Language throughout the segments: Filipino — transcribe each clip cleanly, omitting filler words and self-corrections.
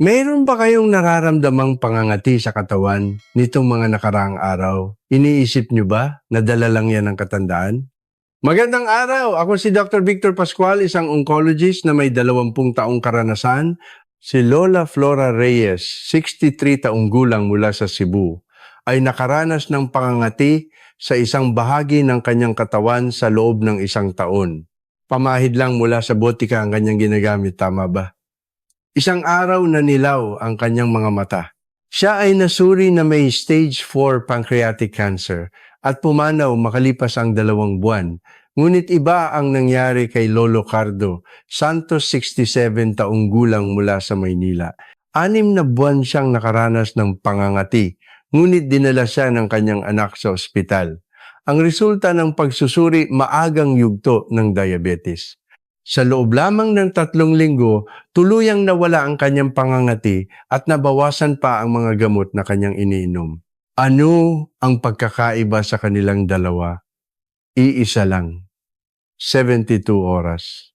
Mayroon ba kayong nararamdamang pangangati sa katawan nitong mga nakaraang araw? Iniisip nyo ba na dala lang yan ng katandaan? Magandang araw! Ako si Dr. Victor Pascual, isang oncologist na may 20 taong karanasan. Si Lola Flora Reyes, 63 taong gulang mula sa Cebu, ay nakaranas ng pangangati sa isang bahagi ng kanyang katawan sa loob ng isang taon. Pamahid lang mula sa botika ang kanyang ginagamit, tama ba? Isang araw na nilaw ang kanyang mga mata. Siya ay nasuri na may stage 4 pancreatic cancer at pumanaw makalipas ang 2 buwan. Ngunit iba ang nangyari kay Lolo Cardo, Santos 67 taong gulang mula sa Maynila. 6 na buwan siyang nakaranas ng pangangati, ngunit dinala siya ng kanyang anak sa ospital. Ang resulta ng pagsusuri, maagang yugto ng diabetes. Sa loob lamang ng 3 linggo, tuluyang nawala ang kanyang pangangati at nabawasan pa ang mga gamot na kanyang iniinom. Ano ang pagkakaiba sa kanilang dalawa? Iisa lang, 72 oras.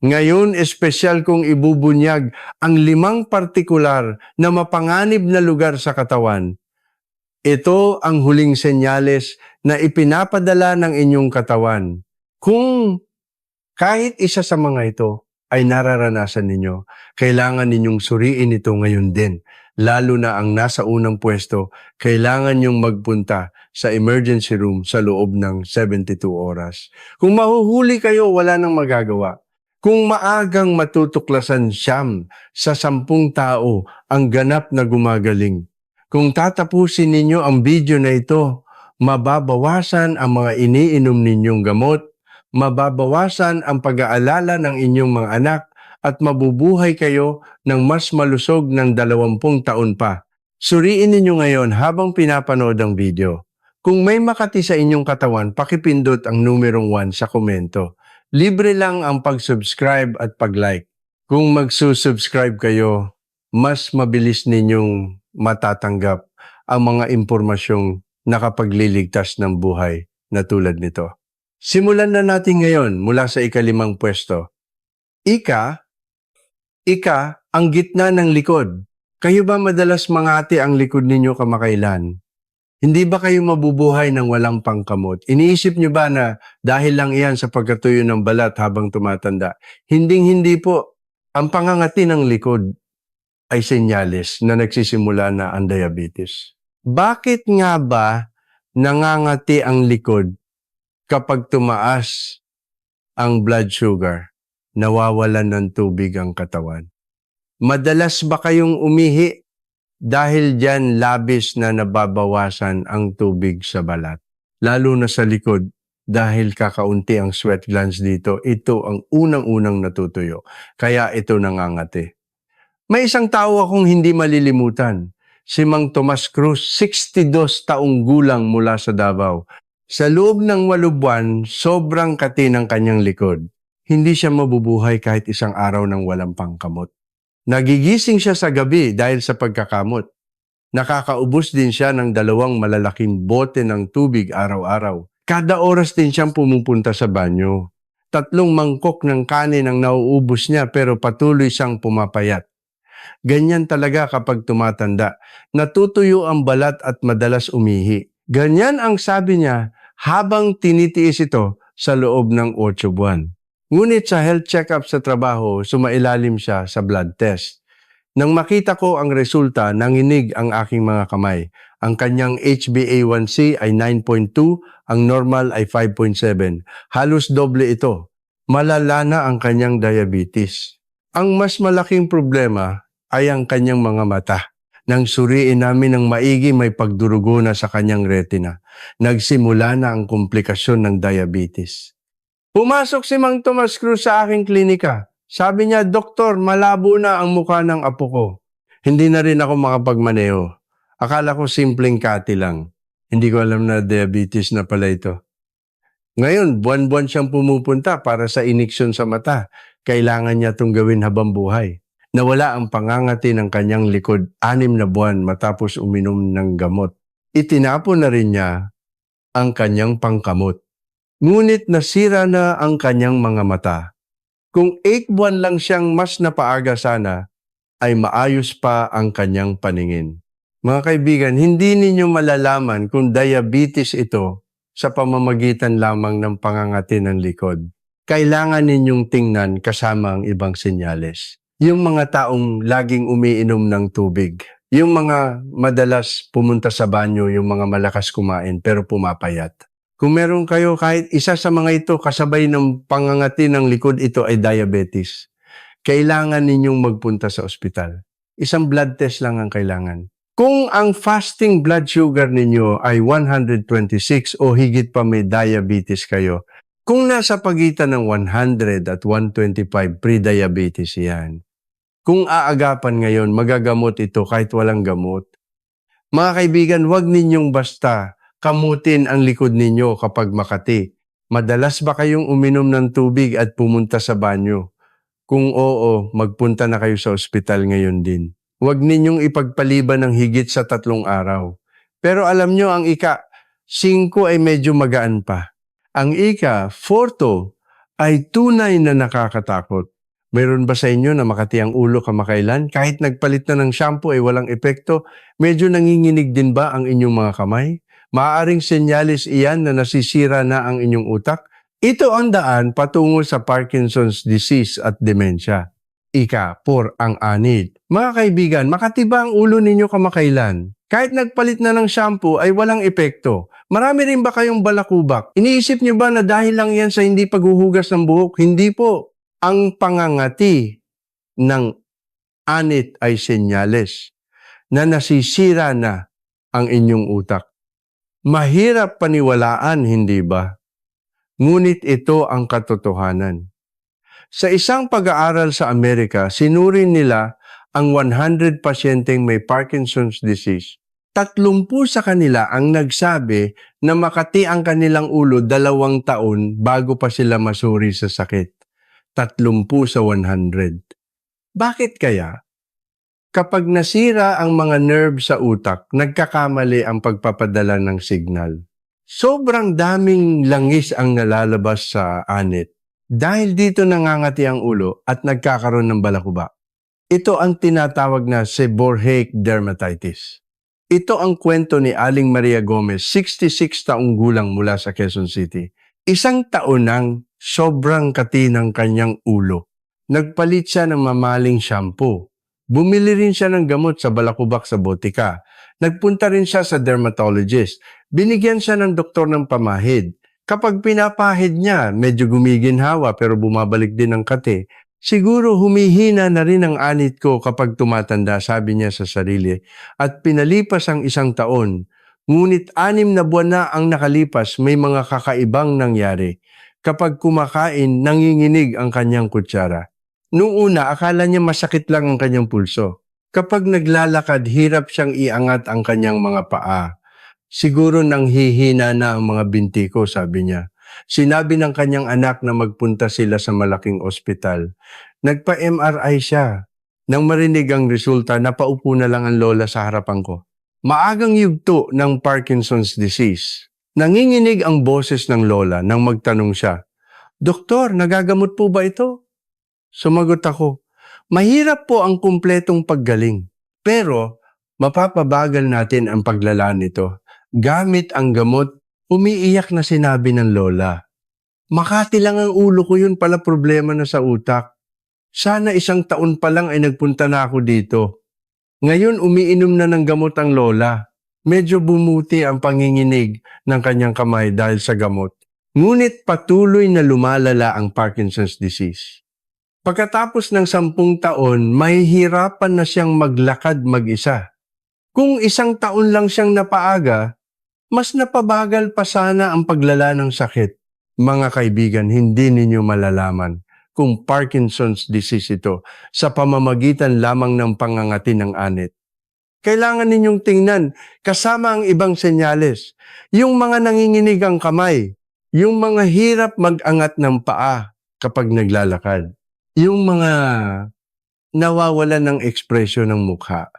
Ngayon, espesyal kong ibubunyag ang 5 partikular na mapanganib na lugar sa katawan. Ito ang huling senyales na ipinapadala ng inyong katawan. Kung kahit isa sa mga ito ay nararanasan ninyo, kailangan ninyong suriin ito ngayon din. Lalo na ang nasa unang pwesto, kailangan nyong magpunta sa emergency room sa loob ng 72 oras. Kung mahuhuli kayo, wala nang magagawa. Kung maagang matutuklasan siyam sa 10 tao ang ganap na gumagaling. Kung tatapusin ninyo ang video na ito, mababawasan ang mga iniinom ninyong gamot, mababawasan ang pag-aalala ng inyong mga anak at mabubuhay kayo ng mas malusog ng 20 taon pa. Suriin ninyo ngayon habang pinapanood ang video. Kung may makati sa inyong katawan, pakipindot ang numerong 1 sa komento. Libre lang ang pag-subscribe at pag-like. Kung magsusubscribe kayo, mas mabilis ninyong matatanggap ang mga impormasyong nakapagliligtas ng buhay na tulad nito. Simulan na natin ngayon mula sa ika-5 pwesto. Ika ang gitna ng likod. Kayo ba madalas mangati ang likod ninyo kamakailan? Hindi ba kayo mabubuhay ng walang pangkamot? Iniisip nyo ba na dahil lang iyan sa pagkatuyo ng balat habang tumatanda? Hindi po. Ang pangangati ng likod ay senyales na nagsisimula na ang diabetes. Bakit nga ba nangangati ang likod kapag tumaas ang blood sugar? Nawawalan ng tubig ang katawan. Madalas ba kayong umihi? Dahil dyan labis na nababawasan ang tubig sa balat. Lalo na sa likod, dahil kakaunti ang sweat glands dito, ito ang unang-unang natutuyo. Kaya ito nangangati. May isang tao akong hindi malilimutan. Si Mang Tomas Cruz, 62 taong gulang mula sa Davao. Sa loob ng 8 buwan, sobrang kati ng kanyang likod. Hindi siya mabubuhay kahit isang araw ng walang pangkamot. Nagigising siya sa gabi dahil sa pagkakamot. Nakakaubos din siya ng 2 malalaking bote ng tubig araw-araw. Kada oras din siyang pumupunta sa banyo. 3 mangkok ng kanin ang nauubos niya pero patuloy siyang pumapayat. Ganyan talaga kapag tumatanda. Natutuyo ang balat at madalas umihi. Ganyan ang sabi niya habang tinitiis ito sa loob ng 8 buwan. Ngunit sa health check-up sa trabaho, sumailalim siya sa blood test. Nang makita ko ang resulta, nanginig ang aking mga kamay. Ang kanyang HbA1c ay 9.2, ang normal ay 5.7. Halos doble ito. Malala na ang kanyang diabetes. Ang mas malaking problema ay ang kanyang mga mata. Nang suriin namin ng maigi, may pagdurugo na sa kanyang retina. Nagsimula na ang komplikasyon ng diabetes. Pumasok si Mang Tomas Cruz sa aking klinika. Sabi niya, "Doktor, malabo na ang mukha ng apo ko." Hindi na rin ako makapagmaneho. Akala ko simpleng kati lang. Hindi ko alam na diabetes na pala ito. Ngayon, buwan-buwan siyang pumupunta para sa iniksyon sa mata. Kailangan niya itong gawin habang buhay. Nawala ang pangangati ng kanyang likod 6 na buwan matapos uminom ng gamot. Itinapon na rin niya ang kanyang pangkamot. Ngunit nasira na ang kanyang mga mata. Kung 8 buwan lang siyang mas napaaga sana, ay maayos pa ang kanyang paningin. Mga kaibigan, hindi ninyo malalaman kung diabetes ito sa pamamagitan lamang ng pangangati ng likod. Kailangan ninyong tingnan kasama ang ibang senyales. Yung mga taong laging umiinom ng tubig, yung mga madalas pumunta sa banyo, yung mga malakas kumain pero pumapayat. Kung meron kayo kahit isa sa mga ito kasabay ng pangangati ng likod, ito ay diabetes. Kailangan ninyong magpunta sa ospital. Isang blood test lang ang kailangan. Kung ang fasting blood sugar ninyo ay 126 o higit pa may diabetes kayo, kung nasa pagitan ng 100 at 125, pre-diabetes yan. Kung aagapan ngayon, magagamot ito kahit walang gamot. Mga kaibigan, huwag ninyong basta kamutin ang likod ninyo kapag makati. Madalas ba kayong uminom ng tubig at pumunta sa banyo? Kung oo, magpunta na kayo sa ospital ngayon din. Huwag ninyong ipagpaliban ng higit sa 3 araw. Pero alam nyo, ang ika-5 ay medyo magaan pa. Ang ika-4 ay tunay na nakakatakot. Mayroon ba sa inyo na makati ang ulo kamakailan? Kahit nagpalit na ng shampoo ay walang epekto, medyo nanginginig din ba ang inyong mga kamay? Maaaring senyalis iyan na nasisira na ang inyong utak? Ito ang daan patungo sa Parkinson's disease at dementia. Ika-4 ang anid. Mga kaibigan, makati ba ang ulo ninyo kamakailan? Kahit nagpalit na ng shampoo ay walang epekto. Marami rin ba kayong balakubak? Iniisip niyo ba na dahil lang yan sa hindi paghuhugas ng buhok? Hindi po. Ang pangangati ng anit ay senyales na nasisira na ang inyong utak. Mahirap paniwalaan, hindi ba? Ngunit ito ang katotohanan. Sa isang pag-aaral sa Amerika, sinuri nila ang 100 pasyenteng may Parkinson's disease. 30 sa kanila ang nagsabi na makati ang kanilang ulo 2 taon bago pa sila masuri sa sakit. 30 sa 100. Bakit kaya? Kapag nasira ang mga nerve sa utak, nagkakamali ang pagpapadala ng signal. Sobrang daming langis ang nalalabas sa anit. Dahil dito nangangati ang ulo at nagkakaroon ng balakubak. Ito ang tinatawag na seborrheic dermatitis. Ito ang kwento ni Aling Maria Gomez, 66 taong gulang mula sa Quezon City. 1 taon nang sobrang kati ng kanyang ulo. Nagpalit siya ng mamaling shampoo. Bumili rin siya ng gamot sa balakubak sa botika. Nagpunta rin siya sa dermatologist. Binigyan siya ng doktor ng pamahid. Kapag pinapahid niya, medyo gumiginhawa pero bumabalik din ang kati. Siguro humihina na rin ang anit ko kapag tumatanda, sabi niya sa sarili. At pinalipas ang 1 taon. Ngunit 6 na buwan na ang nakalipas, may mga kakaibang nangyari. Kapag kumakain, nanginginig ang kanyang kutsara. Noong una, akala niya masakit lang ang kanyang pulso. Kapag naglalakad, hirap siyang iangat ang kanyang mga paa. Siguro nanghihina na ang mga binti ko, sabi niya. Sinabi ng kanyang anak na magpunta sila sa malaking ospital. Nagpa-MRI siya. Nang marinig ang resulta, napaupo na lang ang lola sa harapan ko. Maagang yugto ng Parkinson's disease. Nanginginig ang boses ng lola nang magtanong siya, "Doktor, nagagamot po ba ito?" Sumagot ako, "Mahirap po ang kumpletong paggaling. Pero mapapabagal natin ang paglala nito. Gamit ang gamot." Umiiyak na sinabi ng lola, "Makati lang ang ulo ko, yun pala problema na sa utak. Sana 1 taon pa lang ay nagpunta na ako dito." Ngayon umiinom na ng gamot ang lola. Medyo bumuti ang panginginig ng kanyang kamay dahil sa gamot. Ngunit patuloy na lumalala ang Parkinson's disease. Pagkatapos ng 10 taon, mahihirapan na siyang maglakad mag-isa. Kung 1 taon lang siyang napaaga, mas napabagal pa sana ang paglala ng sakit. Mga kaibigan, hindi ninyo malalaman kung Parkinson's disease ito sa pamamagitan lamang ng pangangati ng anit. Kailangan ninyong tingnan kasama ang ibang senyales. Yung mga nanginginig ang kamay, yung mga hirap mag-angat ng paa kapag naglalakad, yung mga nawawalan ng ekspresyon ng mukha.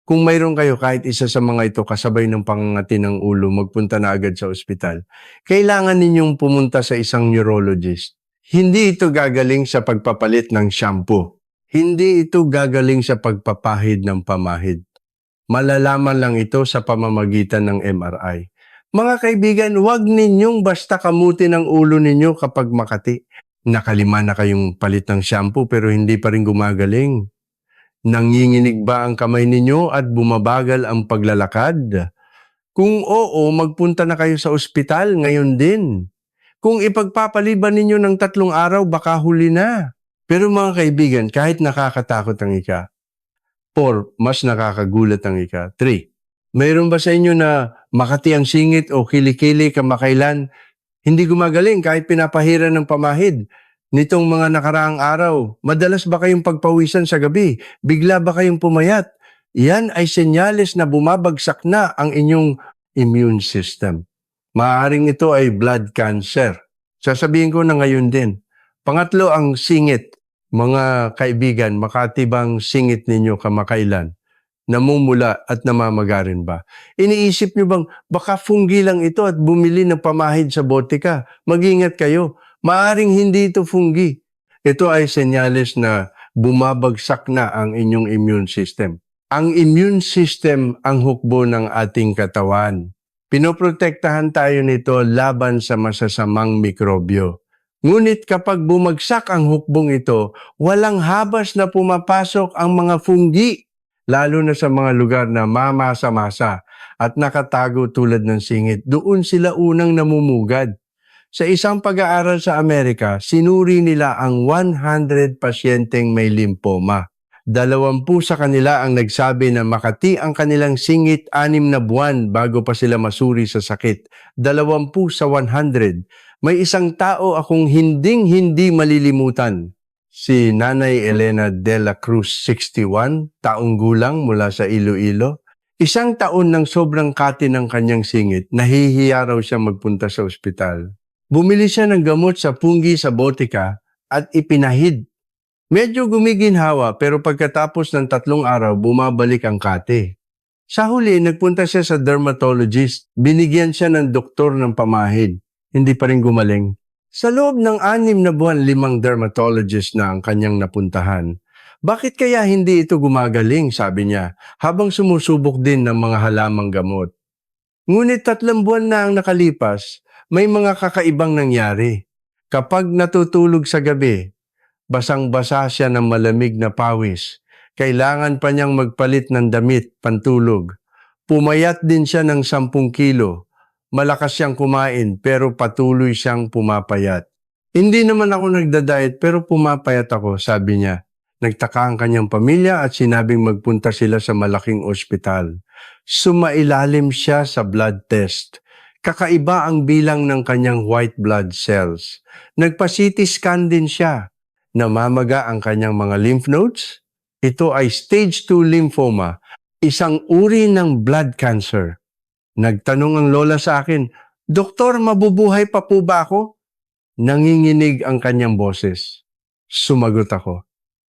Kung mayroon kayo kahit isa sa mga ito kasabay ng pangangati ng ulo, magpunta na agad sa ospital. Kailangan ninyong pumunta sa isang neurologist. Hindi ito gagaling sa pagpapalit ng shampoo. Hindi ito gagaling sa pagpapahid ng pamahid. Malalaman lang ito sa pamamagitan ng MRI. Mga kaibigan, huwag ninyong basta kamutin ang ulo ninyo kapag makati. Nakalima na kayong palit ng shampoo pero hindi pa rin gumagaling. Nanginginig ba ang kamay ninyo at bumabagal ang paglalakad? Kung oo, magpunta na kayo sa ospital ngayon din. Kung ipagpapaliban ninyo ng 3 araw, baka huli na. Pero mga kaibigan, kahit nakakatakot ang ika, 4, mas nakakagulat ang ika, 3, mayroon ba sa inyo na makati ang singit o kilikili kamakailan, hindi gumagaling kahit pinapahiran ng pamahid? Nitong mga nakaraang araw, madalas ba kayong pagpawisan sa gabi? Bigla ba kayong pumayat? Yan ay senyales na bumabagsak na ang inyong immune system. Maaaring ito ay blood cancer. Sasabihin ko na ngayon din. Pangatlo, ang singit. Mga kaibigan, makatibang singit ninyo kamakailan? Namumula at namamagarin ba? Iniisip nyo bang baka fungi lang ito at bumili ng pamahid sa botika? Mag-ingat kayo. Maaring hindi ito fungi. Ito ay senyales na bumabagsak na ang inyong immune system. Ang immune system ang hukbo ng ating katawan. Pinoprotektahan tayo nito laban sa masasamang mikrobyo. Ngunit kapag bumagsak ang hukbong ito, walang habas na pumapasok ang mga funghi, lalo na sa mga lugar na mamasa-masa at nakatago tulad ng singit. Doon sila unang namumugad. Sa isang pag-aaral sa Amerika, sinuri nila ang 100 pasyenteng may lymphoma. 20 sa kanila ang nagsabi na makati ang kanilang singit 6 na buwan bago pa sila masuri sa sakit. 20 sa 100. May isang tao akong hinding-hindi malilimutan. Si Nanay Elena de la Cruz, 61, taong gulang mula sa Iloilo. Isang taon ng sobrang kati ng kanyang singit, nahihiya raw siya magpunta sa ospital. Bumili siya ng gamot sa punggi sa botika at ipinahid. Medyo gumiginhawa pero pagkatapos ng 3 araw, bumabalik ang kati. Sa huli, nagpunta siya sa dermatologist. Binigyan siya ng doktor ng pamahid. Hindi pa rin gumaling. Sa loob ng 6 na buwan, 5 dermatologist na ang kanyang napuntahan. Bakit kaya hindi ito gumagaling, sabi niya, habang sumusubok din ng mga halamang gamot. Ngunit 3 buwan na ang nakalipas, may mga kakaibang nangyari. Kapag natutulog sa gabi, basang-basa siya ng malamig na pawis. Kailangan pa niyang magpalit ng damit, pantulog. Pumayat din siya ng 10 kilo. Malakas siyang kumain pero patuloy siyang pumapayat. Hindi naman ako nagda-diet pero pumapayat ako, sabi niya. Nagtaka ang kanyang pamilya at sinabing magpunta sila sa malaking ospital. Sumailalim siya sa blood test. Kakaiba ang bilang ng kanyang white blood cells. Nagpa-CT scan din siya. Namamaga ang kanyang mga lymph nodes. Ito ay stage 2 lymphoma, isang uri ng blood cancer. Nagtanong ang lola sa akin, "Doktor, mabubuhay pa po ba ako?" Nanginginig ang kanyang boses. Sumagot ako,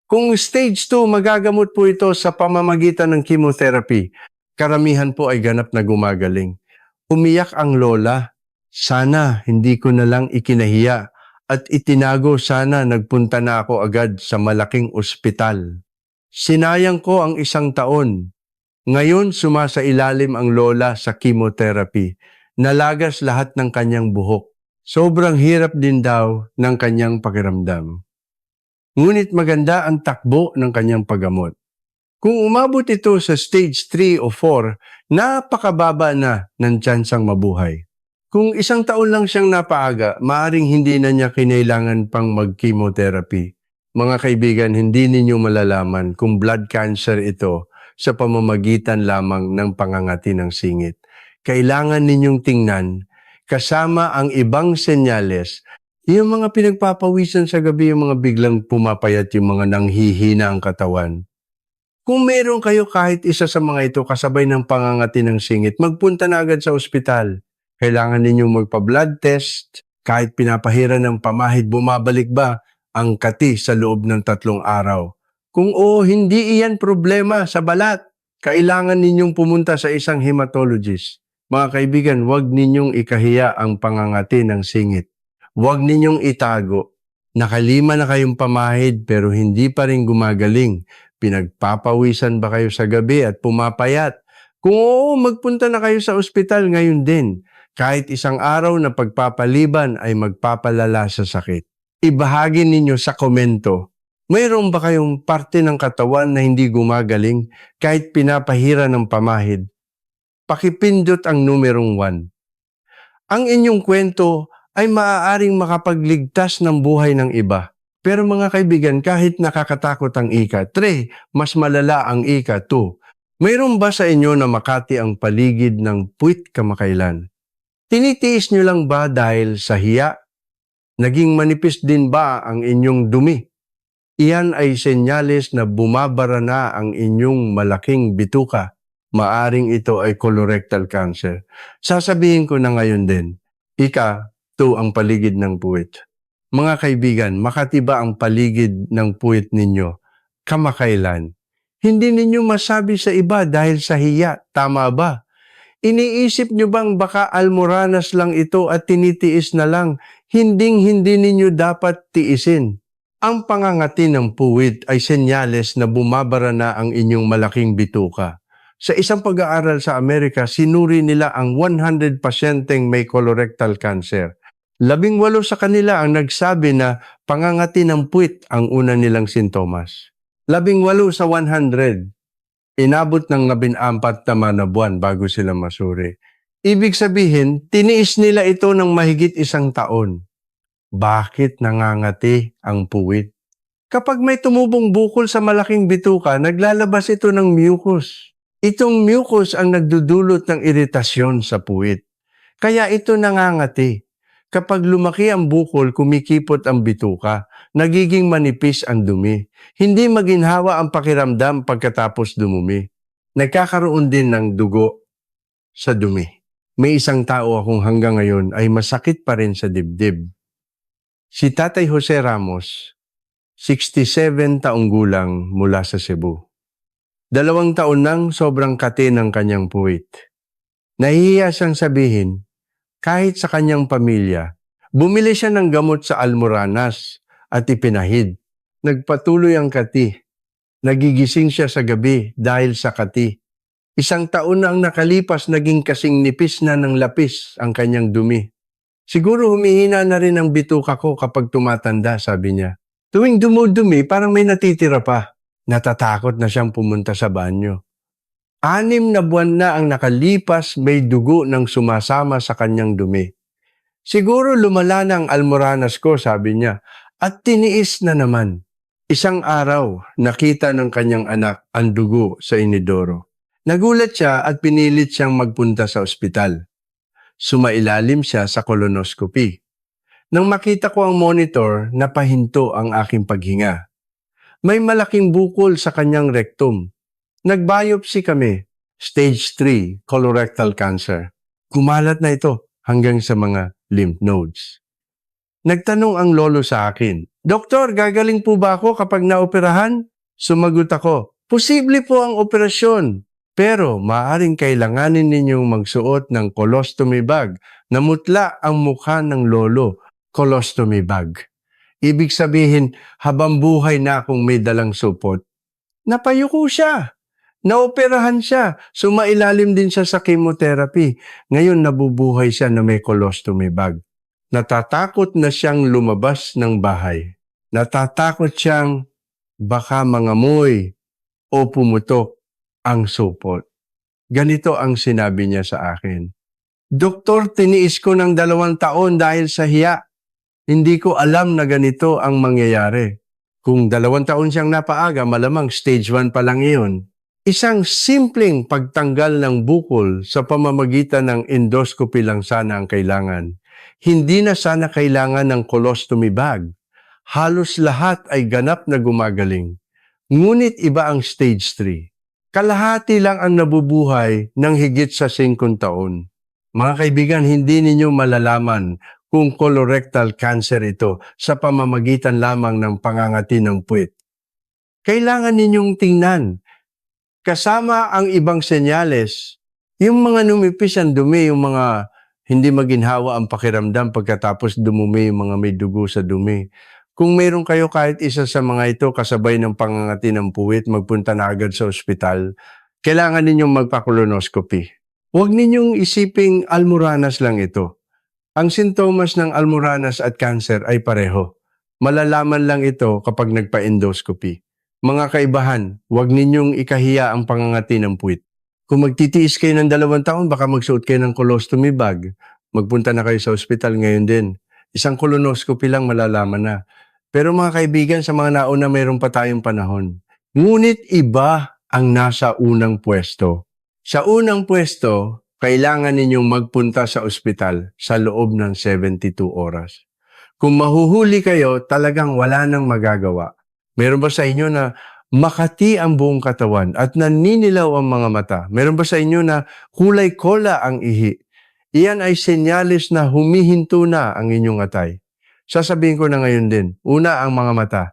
"Kung stage 2, magagamot po ito sa pamamagitan ng chemotherapy. Karamihan po ay ganap na gumagaling." Umiyak ang lola. Sana hindi ko na lang ikinahiya at itinago, sana nagpunta na ako agad sa malaking ospital. Sinayang ko ang 1 taon. Ngayon, sumasailalim ang lola sa chemotherapy. Nalagas lahat ng kanyang buhok. Sobrang hirap din daw ng kanyang pakiramdam. Ngunit maganda ang takbo ng kanyang paggamot. Kung umabot ito sa stage 3 o 4, napakababa na ng tsansang mabuhay. Kung 1 taon lang siyang napaaga, maaring hindi na niya kinailangan pang mag-chemotherapy. Mga kaibigan, hindi ninyo malalaman kung blood cancer ito sa pamamagitan lamang ng pangangati ng singit. Kailangan ninyong tingnan, kasama ang ibang senyales, yung mga pinagpapawisan sa gabi, yung mga biglang pumapayat, yung mga nanghihina ang katawan. Kung meron kayo kahit isa sa mga ito kasabay ng pangangati ng singit, magpunta na agad sa ospital. Kailangan ninyong magpa-blood test. Kahit pinapahiran ng pamahid, bumabalik ba ang kati sa loob ng 3 araw? Kung oo, hindi iyan problema sa balat. Kailangan ninyong pumunta sa isang hematologist. Mga kaibigan, huwag ninyong ikahiya ang pangangati ng singit. Huwag ninyong itago. Nakalima na kayong pamahid pero hindi pa rin gumagaling. Pinagpapawisan ba kayo sa gabi at pumapayat? Kung oo, magpunta na kayo sa ospital ngayon din. Kahit isang araw na pagpapaliban ay magpapalala sa sakit. Ibahagi ninyo sa komento. Mayroon ba kayong parte ng katawan na hindi gumagaling kahit pinapahira ng pamahid? Pakipindot ang numerong 1. Ang inyong kwento ay maaaring makapagligtas ng buhay ng iba. Pero mga kaibigan, kahit nakakatakot ang ika-3, mas malala ang ika-2. Mayroon ba sa inyo na makati ang paligid ng puwit kamakailan? Tinitiis nyo lang ba dahil sa hiya? Naging manipis din ba ang inyong dumi? Iyan ay senyales na bumabara na ang inyong malaking bituka. Maaring ito ay colorectal cancer. Sasabihin ko na ngayon din, ika-2 ang paligid ng puwit. Mga kaibigan, makati ba ang paligid ng puwit ninyo kamakailan? Hindi ninyo masabi sa iba dahil sa hiya, tama ba? Iniisip nyo bang baka almoranas lang ito at tinitiis na lang? Hinding-hindi ninyo dapat tiisin. Ang pangangati ng puwit ay senyales na bumabara na ang inyong malaking bituka. Sa isang pag-aaral sa Amerika, sinuri nila ang 100% may colorectal cancer. 18 sa kanila ang nagsabi na pangangati ng puwit ang una nilang sintomas. 18 sa 100. Inabot ng 14 naman na buwan bago sila masuri. Ibig sabihin, tiniis nila ito ng mahigit 1 taon. Bakit nangangati ang puwit? Kapag may tumubong bukol sa malaking bituka, naglalabas ito ng mucus. Itong mucus ang nagdudulot ng iritasyon sa puwit. Kaya ito nangangati. Kapag lumaki ang bukol, kumikipot ang bituka. Nagiging manipis ang dumi. Hindi maginhawa ang pakiramdam pagkatapos dumumi. Nagkakaroon din ng dugo sa dumi. May isang tao akong hanggang ngayon ay masakit pa rin sa dibdib. Si Tatay Jose Ramos, 67 taong gulang mula sa Cebu. 2 taon nang sobrang kati ng kanyang puwit. Nahihiya siyang sabihin, kahit sa kanyang pamilya, bumili siya ng gamot sa almoranas at ipinahid. Nagpatuloy ang kati. Nagigising siya sa gabi dahil sa kati. 1 taon na ang nakalipas, naging kasing nipis na ng lapis ang kanyang dumi. Siguro humihina na rin ang bituka ko kapag tumatanda, sabi niya. Tuwing dumudumi, parang may natitira pa. Natatakot na siyang pumunta sa banyo. 6 na buwan na ang nakalipas, may dugo nang sumasama sa kanyang dumi. Siguro lumala na ang almoranas ko, sabi niya, at tiniis na naman. 1 araw, nakita ng kanyang anak ang dugo sa inidoro. Nagulat siya at pinilit siyang magpunta sa ospital. Sumailalim siya sa colonoscopy. Nang makita ko ang monitor, napahinto ang aking paghinga. May malaking bukol sa kanyang rectum. Nag-biopsy kami, stage 3, colorectal cancer. Kumalat na ito hanggang sa mga lymph nodes. Nagtanong ang lolo sa akin, Doktor, gagaling po ba ako kapag naoperahan? Sumagot ako, posible po ang operasyon. Pero maaaring kailanganin ninyong magsuot ng colostomy bag. Namutla ang mukha ng lolo, colostomy bag. Ibig sabihin, habang buhay na akong may dalang supot, napayuko siya. Naoperahan siya. Sumailalim din siya sa chemotherapy. Ngayon nabubuhay siya na may colostomy bag. Natatakot na siyang lumabas ng bahay. Natatakot siyang baka mangamoy o pumutok ang supot. Ganito ang sinabi niya sa akin. Doktor, tiniis ko ng 2 taon dahil sa hiya. Hindi ko alam na ganito ang mangyayari. Kung 2 taon siyang napaaga, malamang stage 1 pa lang iyon. Isang simpleng pagtanggal ng bukol sa pamamagitan ng endoscopy lang sana ang kailangan. Hindi na sana kailangan ng colostomy bag. Halos lahat ay ganap na gumagaling. Ngunit iba ang stage 3. Kalahati lang ang nabubuhay ng higit sa 5 taon. Mga kaibigan, hindi ninyo malalaman kung colorectal cancer ito sa pamamagitan lamang ng pangangati ng puwit. Kailangan ninyong tingnan. Kasama ang ibang senyales, yung mga numipis ang dumi, yung mga hindi maginhawa ang pakiramdam pagkatapos dumumi, yung mga may dugo sa dumi. Kung meron kayo kahit isa sa mga ito kasabay ng pangangati ng puwit, magpunta na agad sa ospital. Kailangan ninyong magpa-colonoscopy. Huwag ninyong isiping almoranas lang ito. Ang sintomas ng almoranas at cancer ay pareho. Malalaman lang ito kapag nagpa-endoscopy. Mga kaibahan, huwag ninyong ikahiya ang pangangati ng puwit. Kung magtitiis kayo ng 2 taon, baka magsuot kayo ng colostomy bag. Magpunta na kayo sa ospital ngayon din. Isang colonoscopy lang malalaman na. Pero mga kaibigan, sa mga nauna mayroon pa tayong panahon. Ngunit iba ang nasa unang pwesto. Sa unang pwesto, kailangan ninyong magpunta sa ospital sa loob ng 72 oras. Kung mahuhuli kayo, talagang wala nang magagawa. Meron ba sa inyo na makati ang buong katawan at naninilaw ang mga mata? Meron ba sa inyo na kulay kola ang ihi? Iyan ay senyalis na humihinto na ang inyong atay. Sasabihin ko na ngayon din, una ang mga mata.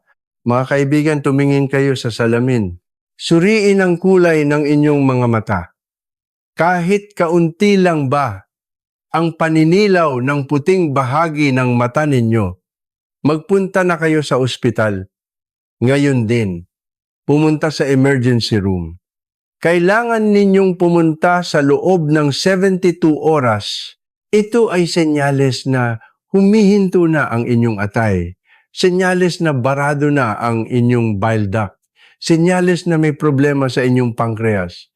Mga kaibigan, tumingin kayo sa salamin. Suriin ang kulay ng inyong mga mata. Kahit kaunti lang ba ang paninilaw ng puting bahagi ng mata ninyo, magpunta na kayo sa ospital. Ngayon din, pumunta sa emergency room. Kailangan ninyong pumunta sa loob ng 72 oras. Ito ay senyales na humihinto na ang inyong atay. Senyales na barado na ang inyong bile duct. Senyales na may problema sa inyong pancreas.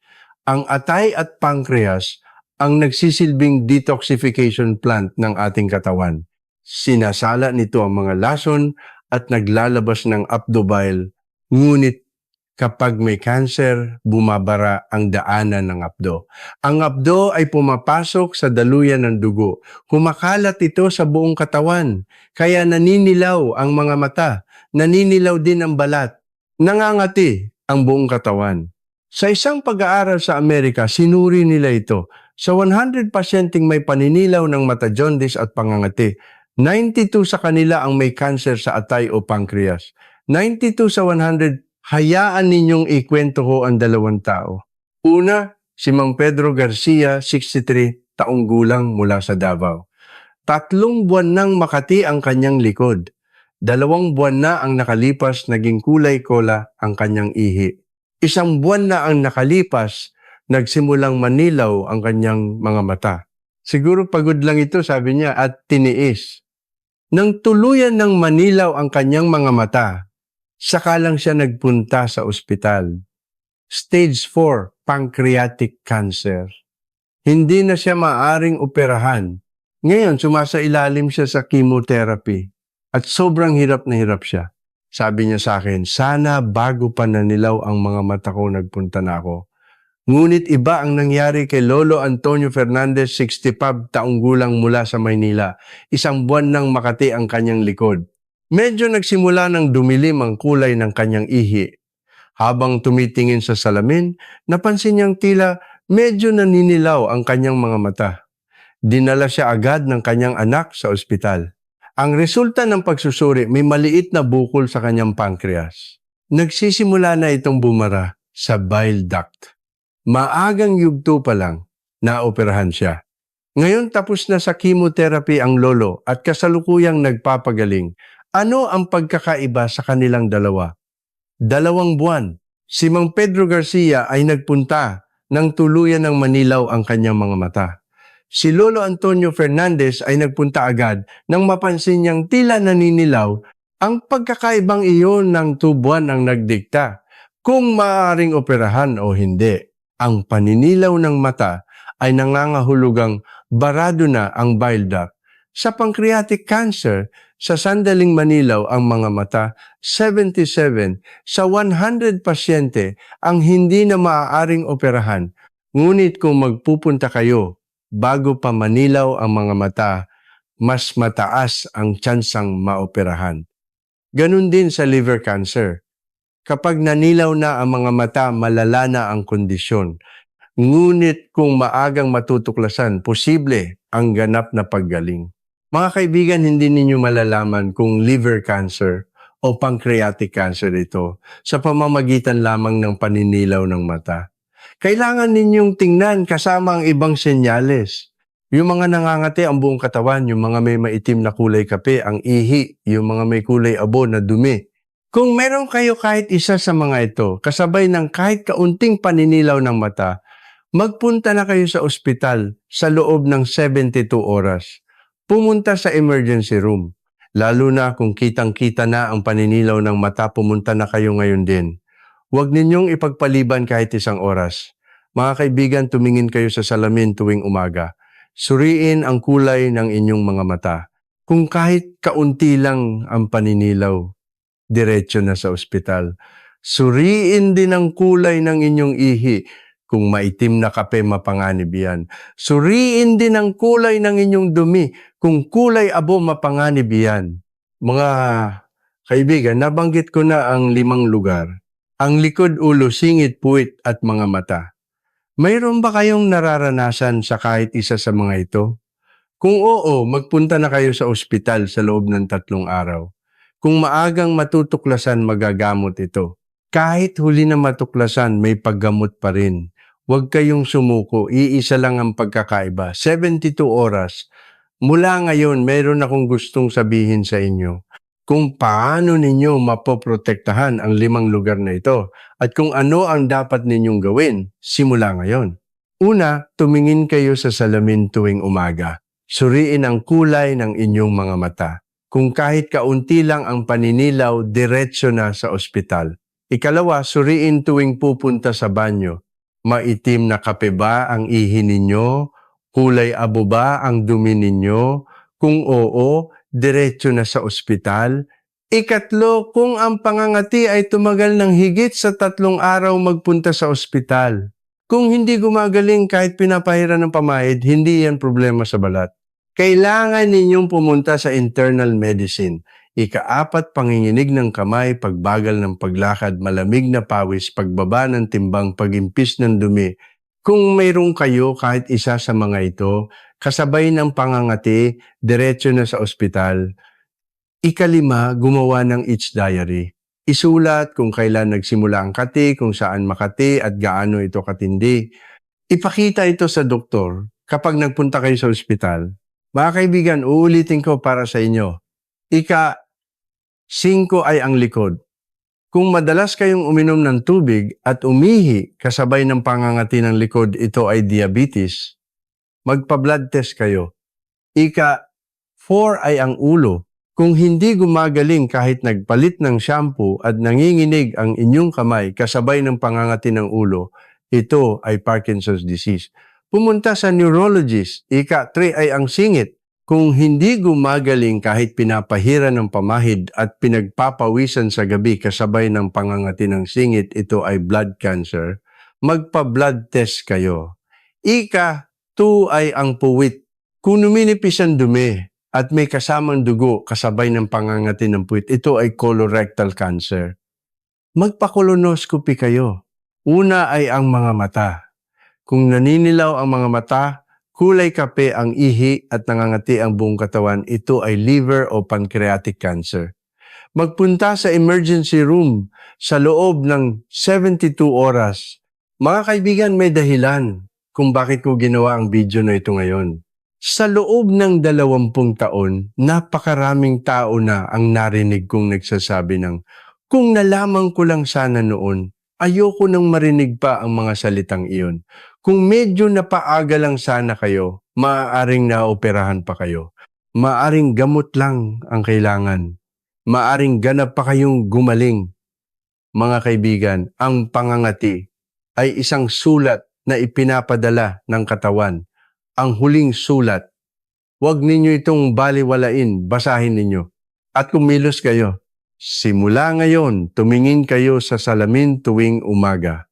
Ang atay at pancreas ang nagsisilbing detoxification plant ng ating katawan. Sinasala nito ang mga lason at naglalabas ng apdo-bile. Ngunit kapag may cancer, bumabara ang daanan ng apdo. Ang apdo ay pumapasok sa daluyan ng dugo. Kumakalat ito sa buong katawan. Kaya naninilaw ang mga mata. Naninilaw din ang balat. Nangangati ang buong katawan. Sa isang pag-aaral sa Amerika, sinuri nila ito. Sa 100 pasyenteng may paninilaw ng mata, jaundice at pangangati, 92 sa kanila ang may cancer sa atay o pancreas. 92 sa 100, hayaan ninyong ikwento ko ang 2 tao. Una, si Mang Pedro Garcia, 63, taong gulang mula sa Davao. 3 buwan nang makati ang kanyang likod. 2 buwan na ang nakalipas, naging kulay kola ang kanyang ihi. 1 buwan na ang nakalipas, nagsimulang manilaw ang kanyang mga mata. Siguro pagod lang ito, sabi niya, at tiniis. Nang tuluyan ng manilaw ang kanyang mga mata, saka lang siya nagpunta sa ospital. Stage 4, pancreatic cancer. Hindi na siya maaring operahan. Ngayon, sumasailalim siya sa chemotherapy at sobrang hirap na hirap siya. Sabi niya sa akin, sana bago pa nanilaw ang mga mata ko, nagpunta na ako. Ngunit iba ang nangyari kay Lolo Antonio Fernandez, 65 taong gulang mula sa Maynila. 1 buwan nang makati ang kanyang likod. Medyo nagsimula ng dumilim ang kulay ng kanyang ihi. Habang tumitingin sa salamin, napansin niyang tila medyo naninilaw ang kanyang mga mata. Dinala siya agad ng kanyang anak sa ospital. Ang resulta ng pagsusuri, may maliit na bukol sa kanyang pancreas. Nagsisimula na itong bumara sa bile duct. Maagang yugto pa lang, naoperahan siya. Ngayon tapos na sa chemotherapy ang lolo at kasalukuyang nagpapagaling. Ano ang pagkakaiba sa kanilang dalawa? 2 buwan. Si Mang Pedro Garcia ay nagpunta nang tuluyan ng manilaw ang kanyang mga mata. Si Lolo Antonio Fernandez ay nagpunta agad nang mapansin niyang tila naninilaw. Ang pagkakaibang iyon ng 2 buwan ang nagdikta kung maaaring operahan o hindi. Ang paninilaw ng mata ay nangangahulugang barado na ang bile duct. Sa pancreatic cancer, sa sandaling manilaw ang mga mata, 77 sa 100 pasyente ang hindi na maaaring operahan. Ngunit kung magpupunta kayo bago pa manilaw ang mga mata, mas mataas ang tsansang maoperahan. Ganun din sa liver cancer. Kapag nanilaw na ang mga mata, malala na ang kondisyon. Ngunit kung maagang matutuklasan, posible ang ganap na paggaling. Mga kaibigan, hindi ninyo malalaman kung liver cancer o pancreatic cancer ito sa pamamagitan lamang ng paninilaw ng mata. Kailangan ninyong tingnan kasama ang ibang senyales. Yung mga nangangati ang buong katawan, yung mga may maitim na kulay kape, ang ihi, yung mga may kulay abo na dumi. Kung meron kayo kahit isa sa mga ito, kasabay ng kahit kaunting paninilaw ng mata, magpunta na kayo sa ospital sa loob ng 72 oras. Pumunta sa emergency room. Lalo na kung kitang-kita na ang paninilaw ng mata, pumunta na kayo ngayon din. Huwag ninyong ipagpaliban kahit isang oras. Mga kaibigan, tumingin kayo sa salamin tuwing umaga. Suriin ang kulay ng inyong mga mata. Kung kahit kaunti lang ang paninilaw, diretso na sa ospital. Suriin din ang kulay ng inyong ihi. Kung maitim na kape, mapanganib yan. Suriin din ang kulay ng inyong dumi. Kung kulay abo, mapanganib yan. Mga kaibigan, nabanggit ko na ang 5 lugar. Ang likod, ulo, singit, puwit at mga mata. Mayroon ba kayong nararanasan sa kahit isa sa mga ito? Kung oo, magpunta na kayo sa ospital sa loob ng 3 araw. Kung maagang matutuklasan, magagamot ito. Kahit huli na matuklasan, may paggamot pa rin. Huwag kayong sumuko, iisa lang ang pagkakaiba. 72 oras. Mula ngayon, meron akong gustong sabihin sa inyo kung paano ninyo mapoprotektahan ang 5 lugar na ito at kung ano ang dapat ninyong gawin simula ngayon. Una, tumingin kayo sa salamin tuwing umaga. Suriin ang kulay ng inyong mga mata. Kung kahit kaunti lang ang paninilaw, diretso na sa ospital. Ikalawa, suriin tuwing pupunta sa banyo. Maitim na kape ba ang ihi ninyo? Kulay abo ba ang dumi ninyo? Kung oo, diretso na sa ospital. Ikatlo, kung ang pangangati ay tumagal ng higit sa 3 araw, magpunta sa ospital. Kung hindi gumagaling kahit pinapahiran ng pamahid, hindi yan problema sa balat. Kailangan ninyong pumunta sa internal medicine. Ika-4, panginginig ng kamay, pagbagal ng paglakad, malamig na pawis, pagbaba ng timbang, pagimpis ng dumi. Kung mayroong kayo kahit isa sa mga ito, kasabay ng pangangati, diretso na sa ospital. Ika-5, gumawa ng itch diary. Isulat kung kailan nagsimula ang kati, kung saan makati at gaano ito katindi. Ipakita ito sa doktor kapag nagpunta kayo sa ospital. Mga kaibigan, uulitin ko para sa inyo. Ika-5 ay ang likod. Kung madalas kayong uminom ng tubig at umihi kasabay ng pangangati ng likod, ito ay diabetes. Magpa-blood test kayo. Ika-4 ay ang ulo. Kung hindi gumagaling kahit nagpalit ng shampoo at nanginginig ang inyong kamay kasabay ng pangangati ng ulo, ito ay Parkinson's disease. Pumunta sa neurologist. Ika-3 ay ang singit. Kung hindi gumagaling kahit pinapahira ng pamahid at pinagpapawisan sa gabi kasabay ng pangangati ng singit, ito ay blood cancer. Magpa-blood test kayo. Ika-2 ay ang puwit. Kung numinipis ang dumi at may kasamang dugo kasabay ng pangangati ng puwit, ito ay colorectal cancer. Magpa-colonoscopy kayo. Una ay ang mga mata. Kung naninilaw ang mga mata, kulay kape ang ihi at nangangati ang buong katawan, ito ay liver o pancreatic cancer. Magpunta sa emergency room sa loob ng 72 oras. Mga kaibigan, may dahilan kung bakit ko ginawa ang video na ito ngayon. Sa loob ng 20 taon, napakaraming tao na ang narinig kong nagsasabi ng, kung nalaman ko lang sana noon, ayoko nang marinig pa ang mga salitang iyon. Kung medyo napaaga lang sana kayo, maaaring naoperahan pa kayo. Maaaring gamot lang ang kailangan. Maaaring ganap pa kayong gumaling. Mga kaibigan, ang pangangati ay isang sulat na ipinapadala ng katawan. Ang huling sulat. Huwag ninyo itong baliwalain, basahin ninyo. At kumilos kayo. Simula ngayon, tumingin kayo sa salamin tuwing umaga.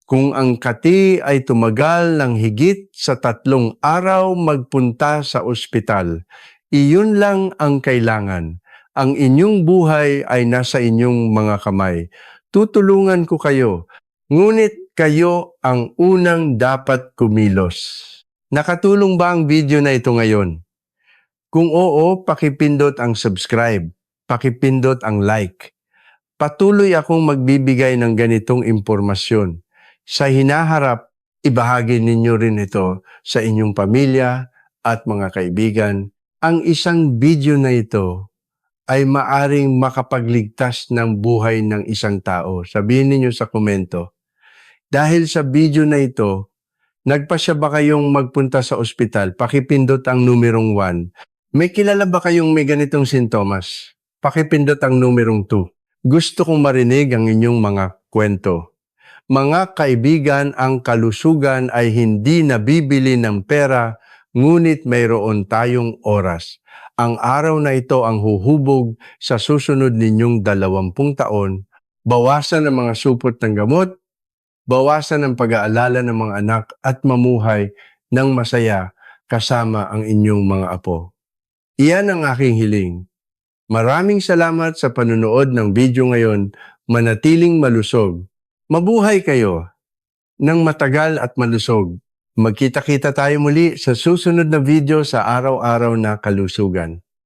Kung ang kati ay tumagal ng higit sa 3 araw, magpunta sa ospital. Iyon lang ang kailangan. Ang inyong buhay ay nasa inyong mga kamay. Tutulungan ko kayo. Ngunit kayo ang unang dapat kumilos. Nakatulong ba ang video na ito ngayon? Kung oo, pakipindot ang subscribe. Pakipindot ang like. Patuloy akong magbibigay ng ganitong impormasyon. Sa hinaharap, ibahagi ninyo rin ito sa inyong pamilya At mga kaibigan, ang isang video na ito ay maaring makapagligtas ng buhay ng isang tao. Sabihin ninyo sa komento, dahil sa video na ito, nagpasya ba kayong magpunta sa ospital? Pakipindot ang numerong 1. May kilala ba kayong may ganitong sintomas? Pakipindot ang numerong 2. Gusto kong marinig ang inyong mga kwento. Mga kaibigan, ang kalusugan ay hindi nabibili ng pera, ngunit mayroon tayong oras. Ang araw na ito ang huhubog sa susunod ninyong 20 taon. Bawasan ang mga supot ng gamot, bawasan ang pag-aalala ng mga anak at mamuhay ng masaya kasama ang inyong mga apo. Iyan ang aking hiling. Maraming salamat sa panunood ng video ngayon. Manatiling malusog. Mabuhay kayo ng matagal at malusog. Magkita-kita tayo muli sa susunod na video sa araw-araw na kalusugan.